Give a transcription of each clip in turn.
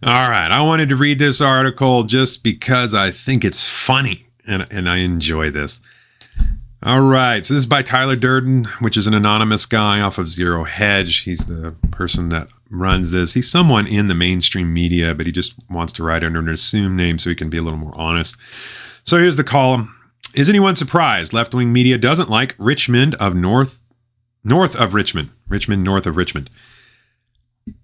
All right, I wanted to read this article just because I think it's funny and I enjoy this. All right, so this is by Tyler Durden, which is an anonymous guy off of Zero Hedge. He's the person that runs this. He's someone in the mainstream media, but he just wants to write under an assumed name so he can be a little more honest. So here's the column. Is anyone surprised left-wing media doesn't like Richmond north of Richmond? Richmond north of Richmond.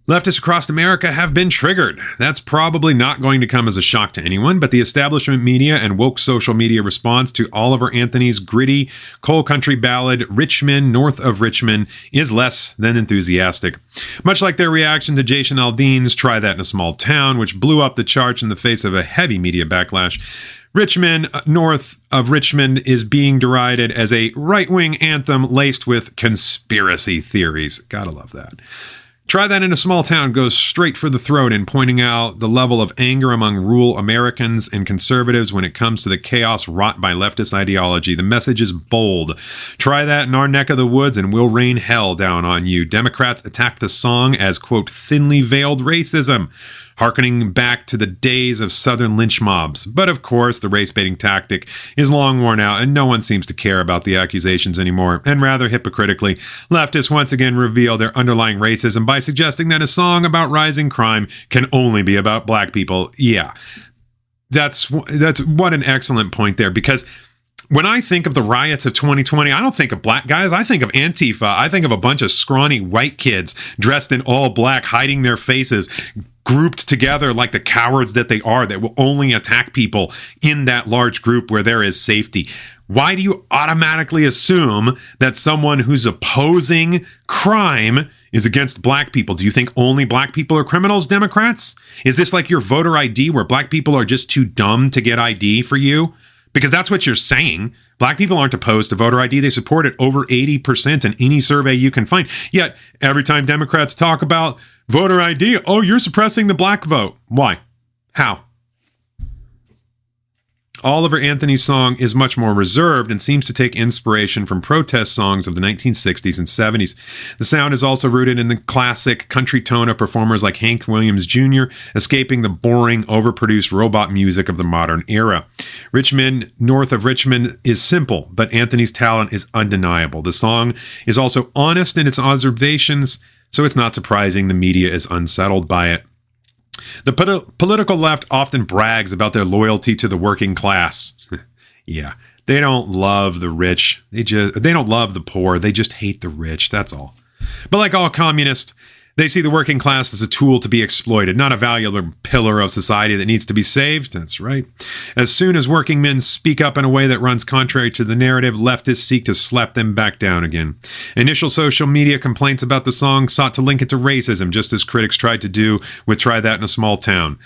Leftists across America have been triggered. That's probably not going to come as a shock to anyone, but the establishment media and woke social media response to Oliver Anthony's gritty coal country ballad, Richmond North of Richmond, is less than enthusiastic. Much like their reaction to Jason Aldean's Try That in a Small Town, which blew up the charts in the face of a heavy media backlash, Richmond North of Richmond is being derided as a right-wing anthem laced with conspiracy theories. Gotta love that. Try That in a Small Town goes straight for the throat in pointing out the level of anger among rural Americans and conservatives when it comes to the chaos wrought by leftist ideology. The message is bold. Try that in our neck of the woods and we'll rain hell down on you. Democrats attack the song as, quote, thinly veiled racism, harkening back to the days of Southern lynch mobs. But of course, the race-baiting tactic is long worn out, and no one seems to care about the accusations anymore. And rather hypocritically, leftists once again reveal their underlying racism by suggesting that a song about rising crime can only be about black people. Yeah, that's what an excellent point there, because when I think of the riots of 2020, I don't think of black guys. I think of Antifa. I think of a bunch of scrawny white kids dressed in all black, hiding their faces, grouped together like the cowards that they are, that will only attack people in that large group where there is safety. Why do you automatically assume that someone who's opposing crime is against black people? Do you think only black people are criminals, Democrats? Is this like your voter ID where black people are just too dumb to get ID for you? Because that's what you're saying. Black people aren't opposed to voter ID. They support it over 80% in any survey you can find. Yet, every time Democrats talk about voter ID, oh, you're suppressing the black vote. Why? How? Oliver Anthony's song is much more reserved and seems to take inspiration from protest songs of the 1960s and 70s. The sound is also rooted in the classic country tone of performers like Hank Williams Jr., escaping the boring, overproduced robot music of the modern era. Richmond North of Richmond is simple, but Anthony's talent is undeniable. The song is also honest in its observations, so it's not surprising the media is unsettled by it. The political left often brags about their loyalty to the working class. Yeah, they don't love the rich. They don't love the poor. They just hate the rich. That's all. But like all communists, they see the working class as a tool to be exploited, not a valuable pillar of society that needs to be saved. That's right. As soon as working men speak up in a way that runs contrary to the narrative, leftists seek to slap them back down again. Initial social media complaints about the song sought to link it to racism, just as critics tried to do with Try That in a Small Town.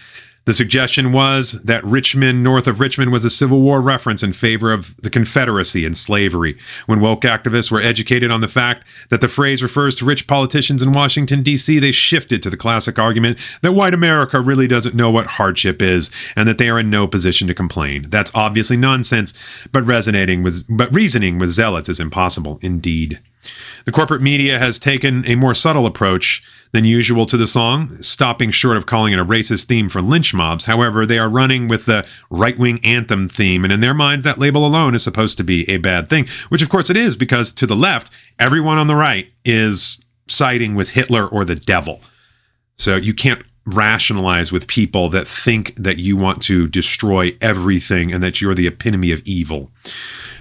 The suggestion was that Richmond North of Richmond was a Civil War reference in favor of the Confederacy and slavery. When woke activists were educated on the fact that the phrase refers to rich politicians in Washington, D.C., they shifted to the classic argument that white America really doesn't know what hardship is and that they are in no position to complain. That's obviously nonsense, but reasoning with zealots is impossible indeed. The corporate media has taken a more subtle approach than usual to the song, stopping short of calling it a racist theme for lynch mobs. However, they are running with the right-wing anthem theme, and in their minds, that label alone is supposed to be a bad thing, which of course it is, because to the left, everyone on the right is siding with Hitler or the devil. So you can't rationalize with people that think that you want to destroy everything and that you're the epitome of evil.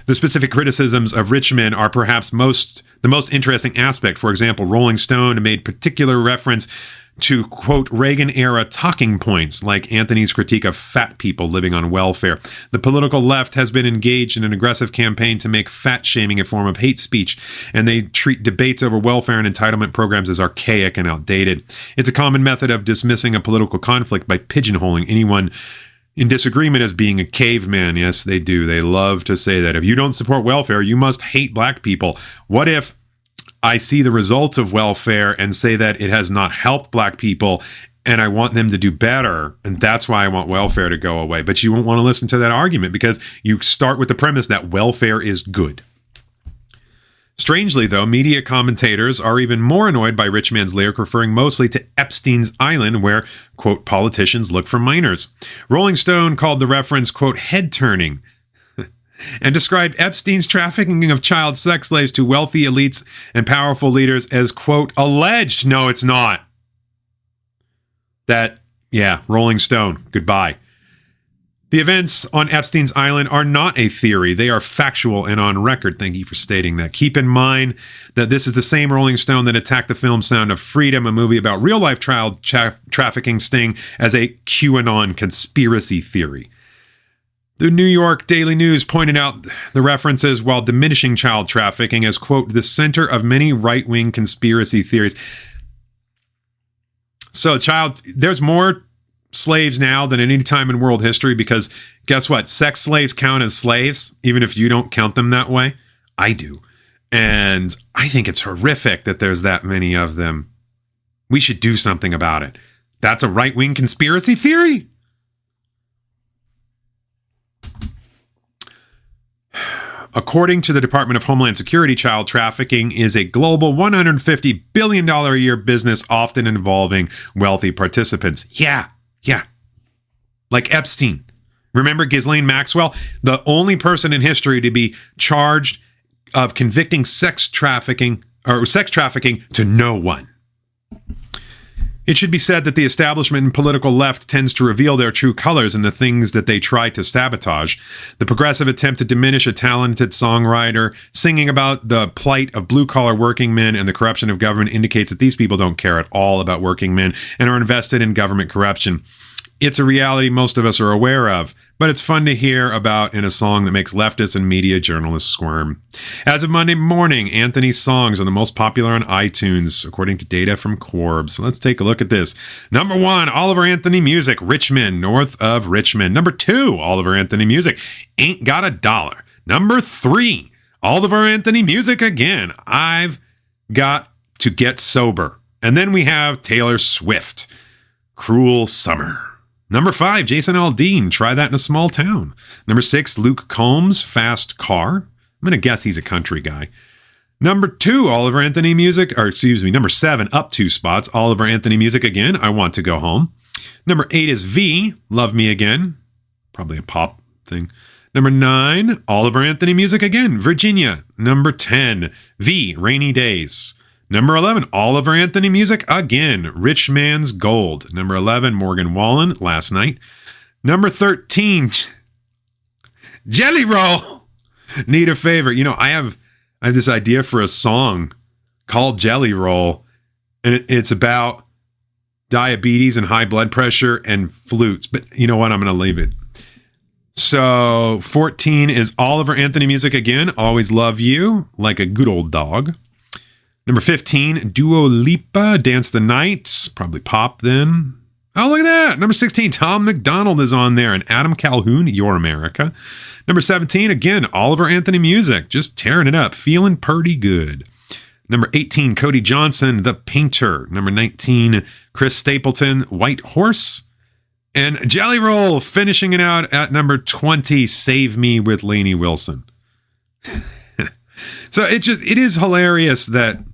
The specific criticisms of Richmond are perhaps the most interesting aspect. For example, Rolling Stone made particular reference to, quote, Reagan-era talking points, like Anthony's critique of fat people living on welfare. The political left has been engaged in an aggressive campaign to make fat-shaming a form of hate speech, and they treat debates over welfare and entitlement programs as archaic and outdated. It's a common method of dismissing a political conflict by pigeonholing anyone in disagreement as being a caveman. Yes, they do. They love to say that if you don't support welfare, you must hate black people. What if I see the results of welfare and say that it has not helped black people and I want them to do better, and that's why I want welfare to go away? But you won't want to listen to that argument because you start with the premise that welfare is good. Strangely, though, media commentators are even more annoyed by Rich Man's lyric, referring mostly to Epstein's Island, where, quote, politicians look for minors. Rolling Stone called the reference, quote, head-turning, and described Epstein's trafficking of child sex slaves to wealthy elites and powerful leaders as, quote, alleged. No, it's not. Rolling Stone, goodbye. The events on Epstein's Island are not a theory. They are factual and on record. Thank you for stating that. Keep in mind that this is the same Rolling Stone that attacked the film Sound of Freedom, a movie about real-life child trafficking sting as a QAnon conspiracy theory. The New York Daily News pointed out the references while diminishing child trafficking as, quote, the center of many right-wing conspiracy theories. So, there's more slaves now than at any time in world history, because guess what? Sex slaves count as slaves, even if you don't count them that way. I do. And I think it's horrific that there's that many of them. We should do something about it. That's a right-wing conspiracy theory? According to the Department of Homeland Security, child trafficking is a global $150 billion a year business, often involving wealthy participants. Yeah. Like Epstein. Remember Ghislaine Maxwell? The only person in history to be charged of convicting sex trafficking to no one. It should be said that the establishment and political left tends to reveal their true colors in the things that they try to sabotage. The progressive attempt to diminish a talented songwriter singing about the plight of blue-collar working men and the corruption of government indicates that these people don't care at all about working men and are invested in government corruption. It's a reality most of us are aware of, but it's fun to hear about in a song that makes leftists and media journalists squirm. As of Monday morning, Anthony's songs are the most popular on iTunes, according to data from Corbs. So let's take a look at this. Number 1, Oliver Anthony Music, Men North of Richmond. Number 2, Oliver Anthony Music, Ain't Got a Dollar. Number 3, Oliver Anthony Music again, I've Got to Get Sober. And then we have Taylor Swift, Cruel Summer. Number 5, Jason Aldean, Try That in a Small Town. Number 6, Luke Combs, Fast Car. I'm going to guess he's a country guy. Number 2, Oliver Anthony Music, number 7, up 2 spots, Oliver Anthony Music again, I Want to Go Home. Number 8 is V, Love Me Again. Probably a pop thing. Number 9, Oliver Anthony Music again, Virginia. Number 10, V, Rainy Days. Number 11, Oliver Anthony Music again, Rich Man's Gold. Number 11, Morgan Wallen, Last Night. Number 13, Jelly Roll, Need a Favor. You know, I have this idea for a song called Jelly Roll, and it's about diabetes and high blood pressure and flutes. But you know what? I'm going to leave it. So 14 is Oliver Anthony Music again, Always Love You, Like a Good Old Dog. Number 15, Dua Lipa, Dance the Night. Probably pop then. Oh, look at that. Number 16, Tom McDonald is on there. And Adam Calhoun, Your America. Number 17, again, Oliver Anthony Music. Just tearing it up. Feeling pretty good. Number 18, Cody Johnson, The Painter. Number 19, Chris Stapleton, White Horse. And Jelly Roll finishing it out at number 20, Save Me with Lainey Wilson. So it is hilarious that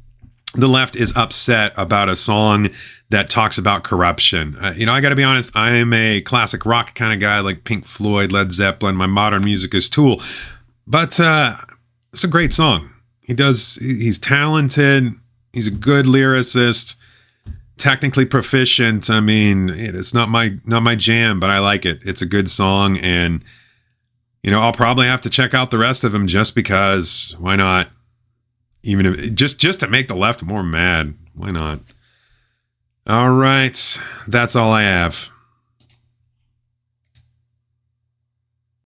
the left is upset about a song that talks about corruption. I got to be honest, I'm a classic rock kind of guy, like Pink Floyd, Led Zeppelin. My modern music is Tool. But it's a great song. He's talented. He's a good lyricist, technically proficient. I mean, it's not my jam, but I like it. It's a good song, and I'll probably have to check out the rest of them just because. Why not? Even if just to make the left more mad. Why not? All right. That's all I have.